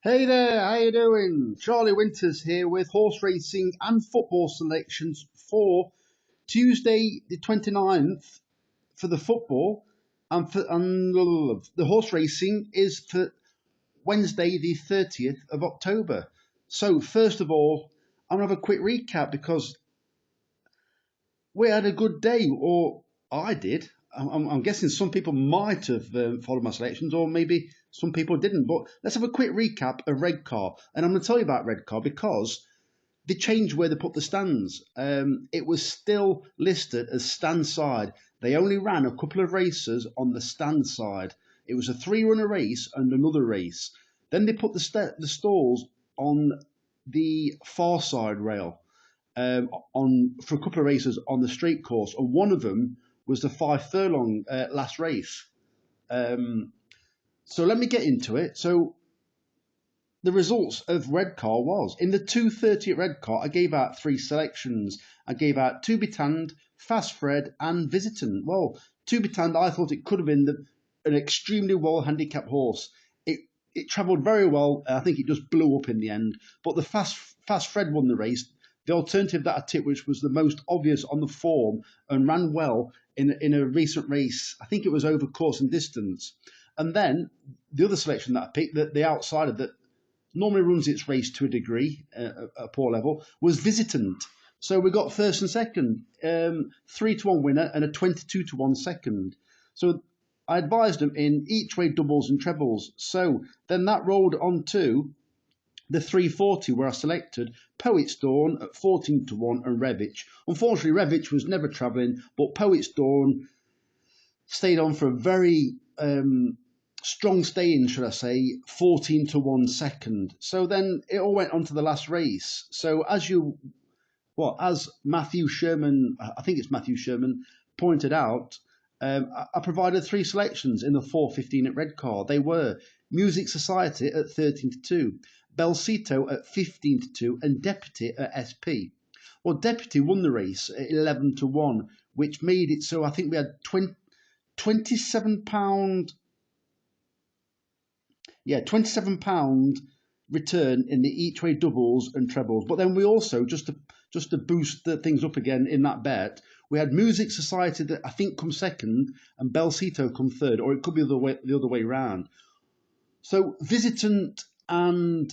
Hey there, how you doing? Charlie Winters here with horse racing and football selections for Tuesday the 29th for the football, and the horse racing is for Wednesday the 30th of October. So first of all, I'm gonna have a quick recap because we had a good day, or I did. I'm guessing some people might have followed my selections, or maybe some people didn't. But let's have a quick recap of Redcar. And I'm going to tell you about Redcar because they changed where they put the stands. It was still listed as stand side. They only ran a couple of races on the stand side. It was a three-runner race and another race. Then they put the stalls on the far side rail on for a couple of races on the straight course, and one of them was the 5 furlong last race. Um, so let me get into it. So the results of Redcar was in the 2:30 at Redcar. I gave out three selections. I gave out To Be Tanned, Fast Fred, and Visitant. Well, To Be Tanned, I thought it could have been an extremely well handicapped horse. It travelled very well. I think it just blew up in the end. But the Fast Fred won the race. The alternative that I tipped, which was the most obvious on the form and ran well in a recent race, I think it was over course and distance. And then the other selection that I picked, the outsider that normally runs its race to a degree, at a poor level, was Visitant. So we got first and second, 3-1 winner and a 22-1 second. So I advised them in each way doubles and trebles. So then that rolled on to the 340 where I selected Poet's Dawn at 14-1 and Revich. Unfortunately, Revich was never travelling, but Poet's Dawn stayed on for a very strong stay-in, should I say, 14-1 second. So then it all went on to the last race. So as Matthew Sherman, I think it's Matthew Sherman, pointed out, I provided three selections in the 4:15 at Redcar. They were Music Society at 13-2, Belsito at 15-2, and Deputy at SP. Well, Deputy won the race at 11-1, which made it so I think we had £27, £27 return in the each way doubles and trebles. But then we also just to boost the things up again in that bet, we had Music Society that I think come second and Belsito come third, or it could be the other way round. So Visitant and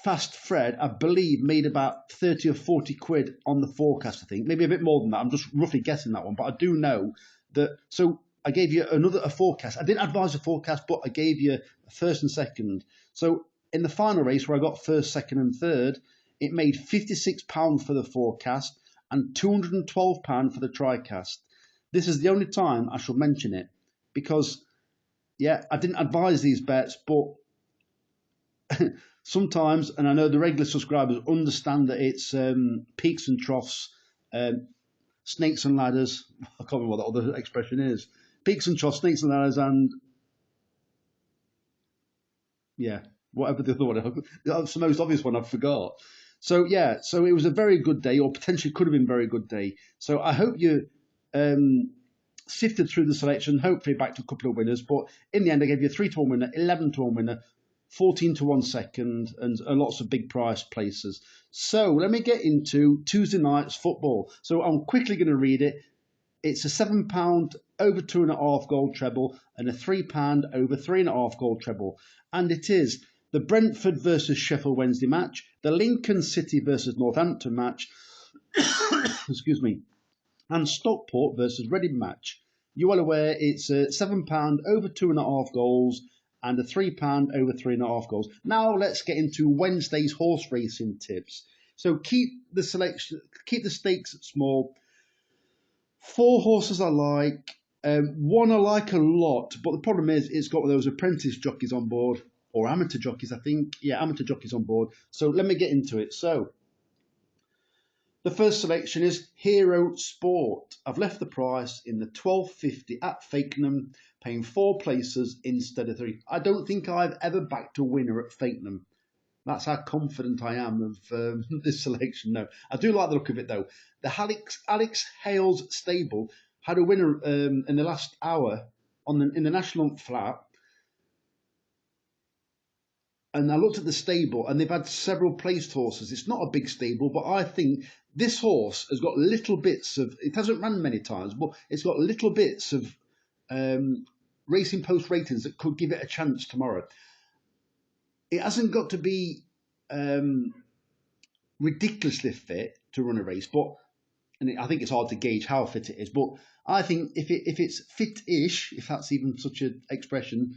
Fast Fred, I believe, made about 30 or 40 quid on the forecast, I think. Maybe a bit more than that. I'm just roughly guessing that one. But I do know that. So I gave you a forecast. I didn't advise a forecast, but I gave you a first and second. So in the final race where I got first, second, and third, it made £56 for the forecast and £212 for the TriCast. This is the only time I shall mention it because, yeah, I didn't advise these bets, but sometimes, and I know the regular subscribers understand that it's peaks and troughs, snakes and ladders. I can't remember what the other expression is. Peaks and troughs, snakes and ladders, and yeah, whatever the other one. That's the most obvious one. I forgot. So yeah, so it was a very good day, or potentially could have been a very good day. So I hope you sifted through the selection. Hopefully back to a couple of winners, but in the end, I gave you a 3-1 winner, 11-1 winner, 14-1 second, and lots of big price places. So let me get into Tuesday night's football. So I'm quickly going to read it. It's a £7 over 2.5 gold treble and a £3 over 3.5 gold treble. And it is the Brentford versus Sheffield Wednesday match, the Lincoln City versus Northampton match, excuse me, and Stockport versus Reading match. You are aware it's a £7 over 2.5 goals and a £3 over 3.5 goals. Now let's get into Wednesday's horse racing tips. So keep the stakes small. Four horses I like. One I like a lot, but the problem is it's got those apprentice jockeys on board, or amateur jockeys, I think. Yeah, amateur jockeys on board. So let me get into it. So the first selection is Hero Sport. I've left the price in the 12.50 at Fakenham, paying 4 places instead of 3. I don't think I've ever backed a winner at Fakenham. That's how confident I am of this selection. No, I do like the look of it though. The Alex Hales stable had a winner in the last hour in the National Flat. And I looked at the stable, and they've had several placed horses. It's not a big stable, but I think this horse has got little bits of. It hasn't run many times, but it's got little bits of Racing Post ratings that could give it a chance tomorrow. It hasn't got to be ridiculously fit to run a race, but and I think it's hard to gauge how fit it is. But I think if it's fit-ish, if that's even such an expression,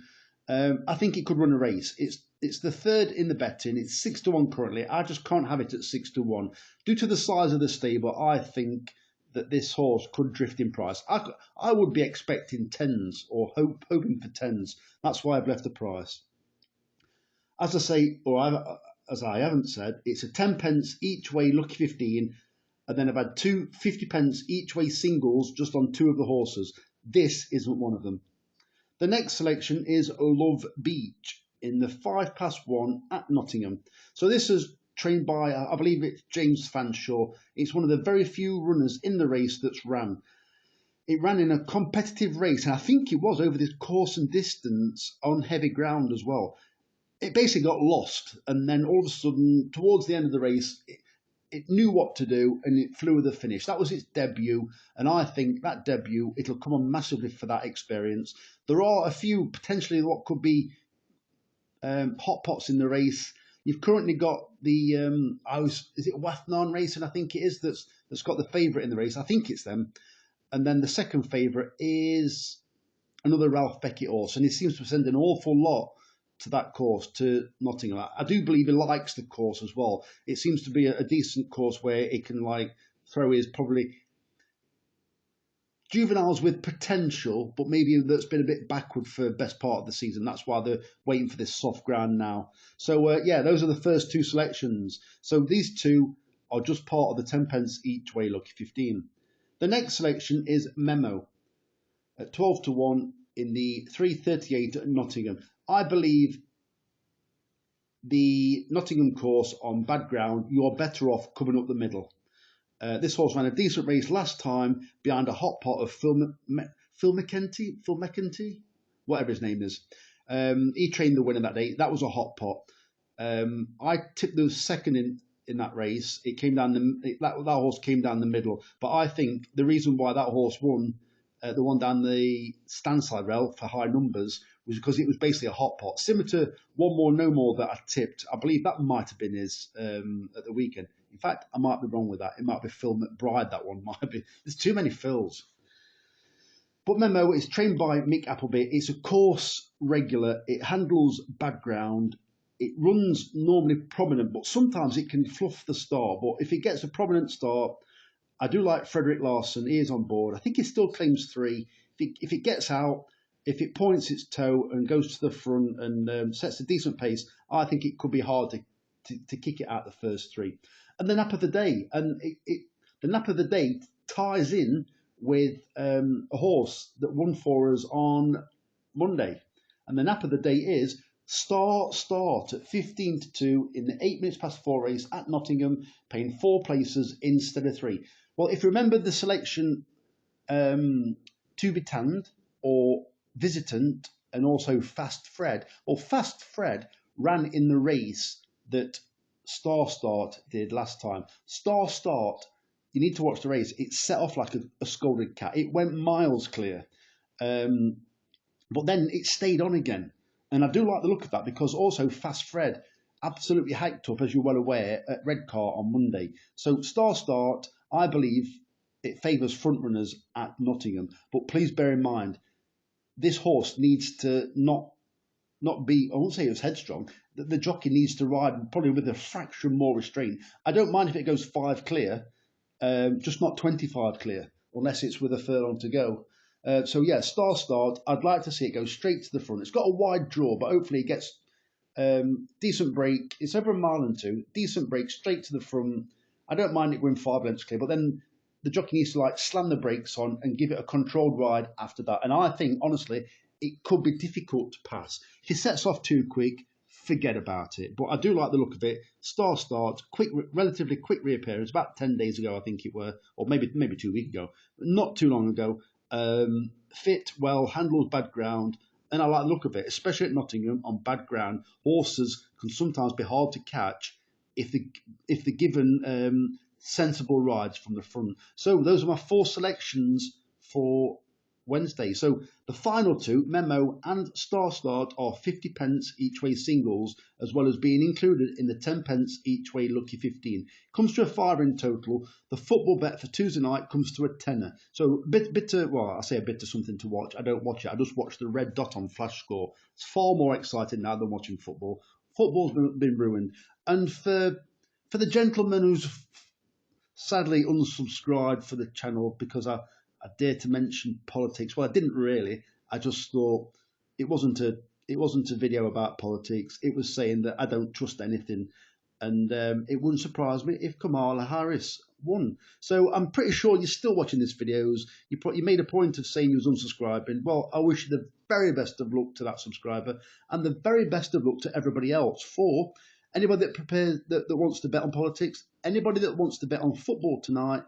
I think it could run a race. It's the third in the betting. It's 6-1 currently. I just can't have it at 6-1 due to the size of the stable. I think that this horse could drift in price. I would be expecting tens or hoping for tens. That's why I've left the price. As I say, as I haven't said, it's a 10 pence each way lucky 15, and then I've had two 50 pence each way singles just on two of the horses. This isn't one of them. The next selection is Love Beach in the 5-1 at Nottingham. So this is trained by, I believe it's James Fanshawe. It's one of the very few runners in the race that's ran. It ran in a competitive race, and I think it was over this course and distance on heavy ground as well. It basically got lost, and then all of a sudden, towards the end of the race, it knew what to do, and it flew with the finish. That was its debut, and I think that debut, it'll come on massively for that experience. There are a few potentially what could be hot pots in the race. You've currently got the is it Wathnan Racing? I think it is that's got the favourite in the race. I think it's them, and then the second favourite is another Ralph Beckett horse, and he seems to send an awful lot to that course, to Nottingham. I do believe he likes the course as well. It seems to be a decent course where he can throw his probably juveniles with potential, but maybe that's been a bit backward for the best part of the season. That's why they're waiting for this soft ground now. So yeah, those are the first two selections. So these two are just part of the 10 pence each way lucky 15. The next selection is Memo at 12-1 in the 3:38 at Nottingham. I believe the Nottingham course on bad ground, you're better off coming up the middle. This horse ran a decent race last time behind a hot pot of Phil McEntee, whatever his name is. He trained the winner that day. That was a hot pot. I tipped the second in that race. It came down that horse came down the middle. But I think the reason why that horse won, the one down the standside rail for high numbers, was because it was basically a hot pot. Similar to One More No More that I tipped. I believe that might have been his at the weekend. In fact, I might be wrong with that. It might be Phil McBride, that one might be. There's too many Phils. But Memo is trained by Mick Appleby. It's a course regular. It handles bad ground. It runs normally prominent, but sometimes it can fluff the start. But if it gets a prominent start, I do like Frederick Larson. He is on board. I think he still claims 3. If it gets out, if it points its toe and goes to the front and sets a decent pace, I think it could be hard to kick it out the first 3. And the nap of the day, and the nap of the day ties in with a horse that won for us on Monday. And the nap of the day is Start at 15-2 in the 4:08 race at Nottingham, paying 4 places instead of 3. Well, if you remember the selection To Be Tanned or Visitant and also Fast Fred, well, Fast Fred ran in the race that Start did last time. Start, you need to watch the race. It set off like a scolded cat. It went miles clear. But then it stayed on again. And I do like the look of that because also Fast Fred absolutely hyped up, as you're well aware, at Redcar on Monday. So Start, I believe it favours front runners at Nottingham. But please bear in mind, this horse needs to not be, I won't say it's headstrong, the jockey needs to ride probably with a fraction more restraint. I don't mind if it goes 5 clear, just not 25 clear, unless it's with a furlong to go. So yeah, Start, I'd like to see it go straight to the front. It's got a wide draw, but hopefully it gets decent break. It's over 1.2 miles, decent break straight to the front. I don't mind it going 5 lengths clear, but then the jockey needs to slam the brakes on and give it a controlled ride after that. And I think, honestly, it could be difficult to pass. If he sets off too quick, forget about it. But I do like the look of it. Start, relatively quick reappearance, about 10 days ago, I think it were, or maybe 2 weeks ago, not too long ago. Fit, well, handles bad ground, and I like the look of it, especially at Nottingham on bad ground. Horses can sometimes be hard to catch if they're given sensible rides from the front. So those are my 4 selections for Wednesday. So the final 2, Memo and Star Start, are 50p each way singles, as well as being included in the 10p each way lucky 15. Comes to a £5 in total. The football bet for Tuesday night comes to a tenner. So I say a bit of something to watch. I don't watch it. I just watch the red dot on Flash Score. It's far more exciting now than watching football. Football's been ruined. And for the gentleman who's sadly unsubscribed for the channel because I dare to mention politics. Well, I didn't really. I just thought it wasn't a video about politics. It was saying that I don't trust anything, and it wouldn't surprise me if Kamala Harris won. So I'm pretty sure you're still watching these videos. You made a point of saying you was unsubscribing. Well, I wish you the very best of luck to that subscriber, and the very best of luck to everybody else. For anybody that wants to bet on politics, anybody that wants to bet on football tonight,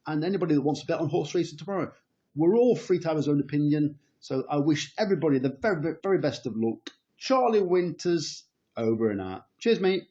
and anybody that wants to bet on horse racing tomorrow. We're all free to have his own opinion. So I wish everybody the very, very best of luck. Charlie Winters, over and out. Cheers, mate.